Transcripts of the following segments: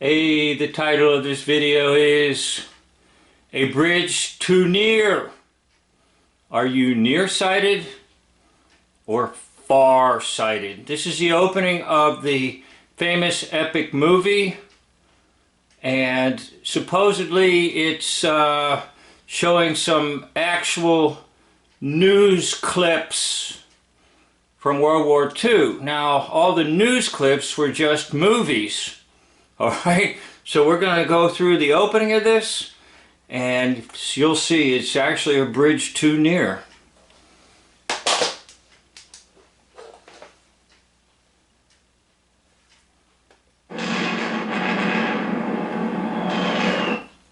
The title of this video is A Bridge Too Near. Are you nearsighted or far-sighted? This is the opening of the famous epic movie, and supposedly it's showing some actual news clips from World War II. Now, all the news clips were just movies. Alright, so we're going to go through the opening of this, and you'll see it's actually a bridge too near.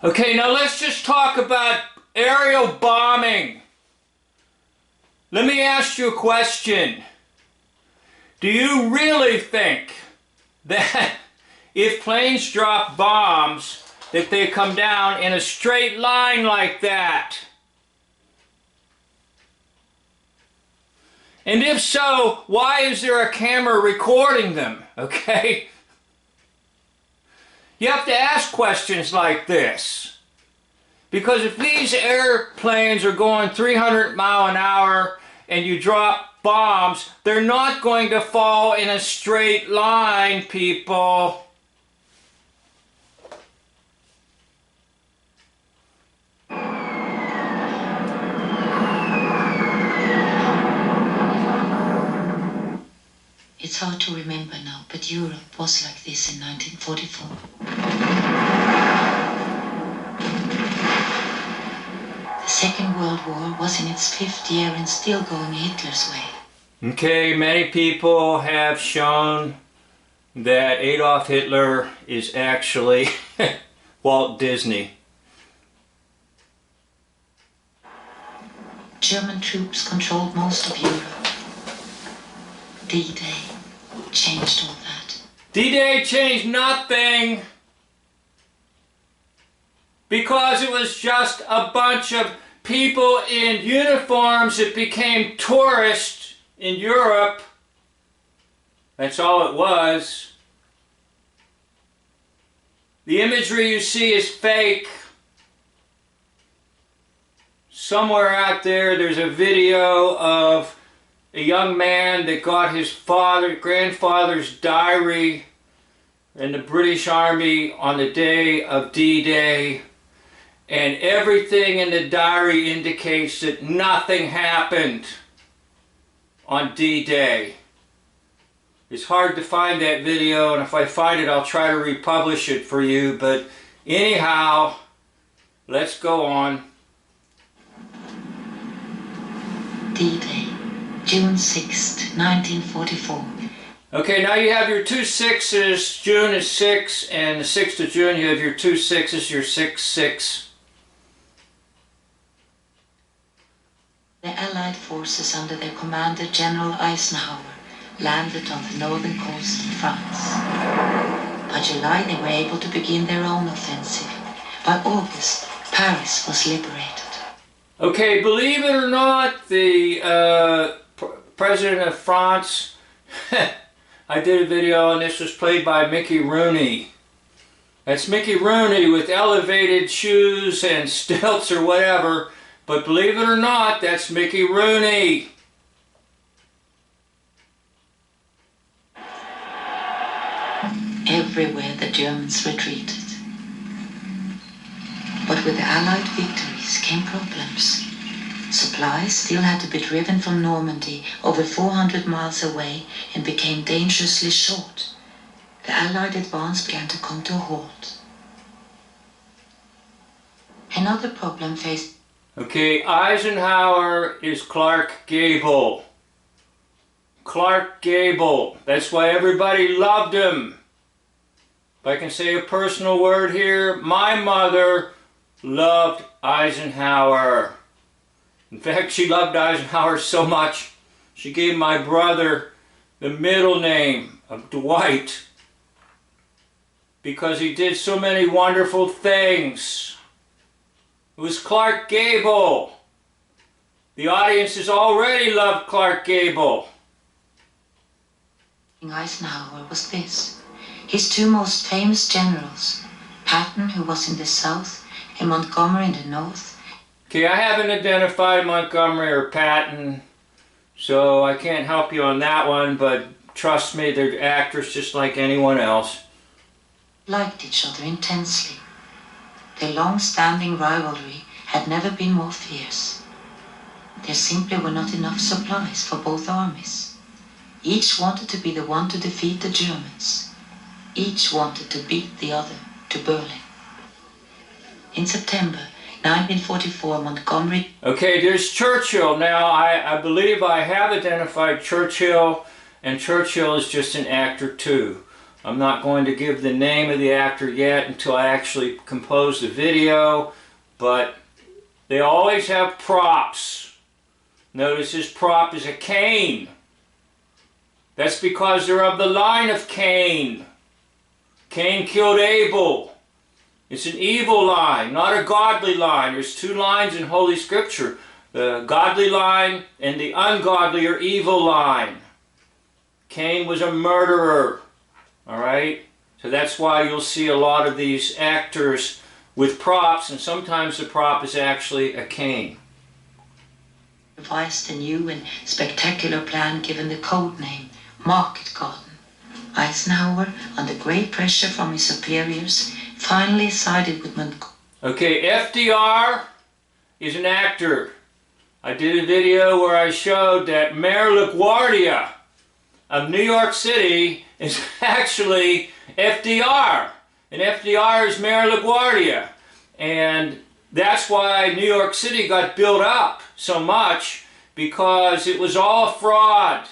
Okay, now let's just talk about aerial bombing. Let me ask you a question. Do you really think that if planes drop bombs, that they come down in a straight line like that? And if so, why is there a camera recording them? Okay? You have to ask questions like this. Because if these airplanes are going 300 miles an hour and you drop bombs, they're not going to fall in a straight line, people. It's hard to remember now, but Europe was like this in 1944. The Second World War was in its 5th year and still going Hitler's way. Okay, many people have shown that Adolf Hitler is actually Walt Disney. German troops controlled most of Europe. D-Day changed all that. D-Day changed nothing, because it was just a bunch of people in uniforms that became tourists in Europe. That's all it was. The imagery you see is fake. Somewhere out there, there's a video of a young man that got his grandfather's diary in the British Army on the day of D-Day, and everything in the diary indicates that nothing happened on D-Day. It's hard to find that video, and if I find it, I'll try to republish it for you, but anyhow, let's go on. D-Day, June 6th, 1944. Okay, now you have your two sixes. June is 6, and the 6th of June you have your two sixes, your 6-6. The Allied forces under their commander General Eisenhower landed on the northern coast of France. By July they were able to begin their own offensive. By August, Paris was liberated. Okay, believe it or not, the President of France, I did a video and this was played by Mickey Rooney. That's Mickey Rooney with elevated shoes and stilts or whatever, but believe it or not, that's Mickey Rooney. Everywhere the Germans retreated. But with the Allied victories came problems. Supplies still had to be driven from Normandy over 400 miles away and became dangerously short. The Allied advance began to come to a halt. Another problem faced... Okay, Eisenhower is Clark Gable. Clark Gable. That's why everybody loved him. If I can say a personal word here, my mother loved Eisenhower. In fact, she loved Eisenhower so much, she gave my brother the middle name of Dwight, because he did so many wonderful things. It was Clark Gable. The audience has already loved Clark Gable. Eisenhower was this. His two most famous generals, Patton, who was in the south, and Montgomery in the north. Okay, I haven't identified Montgomery or Patton, so I can't help you on that one, but trust me, they're actors just like anyone else. Liked each other intensely. Their long-standing rivalry had never been more fierce. There simply were not enough supplies for both armies. Each wanted to be the one to defeat the Germans. Each wanted to beat the other to Berlin. In September 1944, Montgomery... Okay, there's Churchill. Now, I believe I have identified Churchill, and Churchill is just an actor too. I'm not going to give the name of the actor yet until I actually compose the video, but they always have props. Notice his prop is a cane. That's because they're of the line of Cain. Cain killed Abel. It's an evil line, not a godly line. There's two lines in Holy Scripture. The godly line and the ungodly or evil line. Cain was a murderer. Alright? So that's why you'll see a lot of these actors with props, and sometimes the prop is actually a cane. Devised a new and spectacular plan given the code name Market Garden. Eisenhower, under great pressure from his superiors, finally sided with Montgomery. Okay, FDR is an actor. I did a video where I showed that Mayor LaGuardia of New York City is actually FDR. And FDR is Mayor LaGuardia. And that's why New York City got built up so much, because it was all fraud.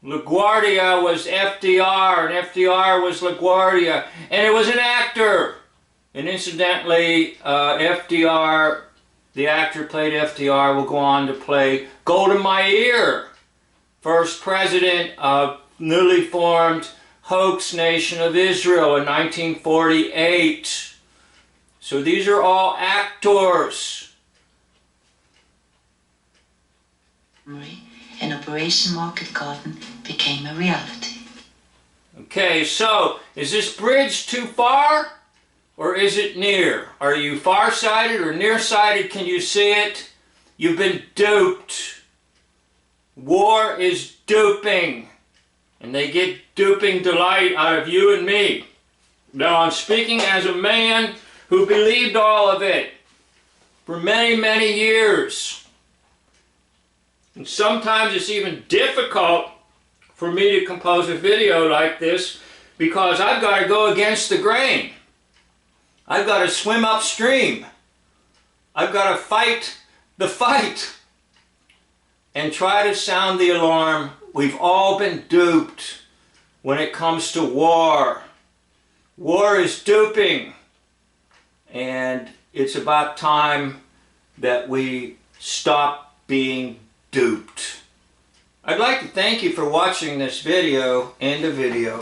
LaGuardia was FDR, and FDR was LaGuardia, and it was an actor. And incidentally, FDR, the actor played FDR, will go on to play Golda Meir, first president of newly formed hoax nation of Israel in 1948. So these are all actors. And Operation Market Garden became a reality. Okay, so is this bridge too far or is it near? Are you far-sighted or nearsighted? Can you see it? You've been duped. War is duping, and they get duping delight out of you and me. Now, I'm speaking as a man who believed all of it for many, many years. And sometimes it's even difficult for me to compose a video like this because I've got to go against the grain. I've got to swim upstream. I've got to fight the fight and try to sound the alarm. We've all been duped when it comes to war. War is duping, and it's about time that we stop being duped. I'd like to thank you for watching this video. End of video.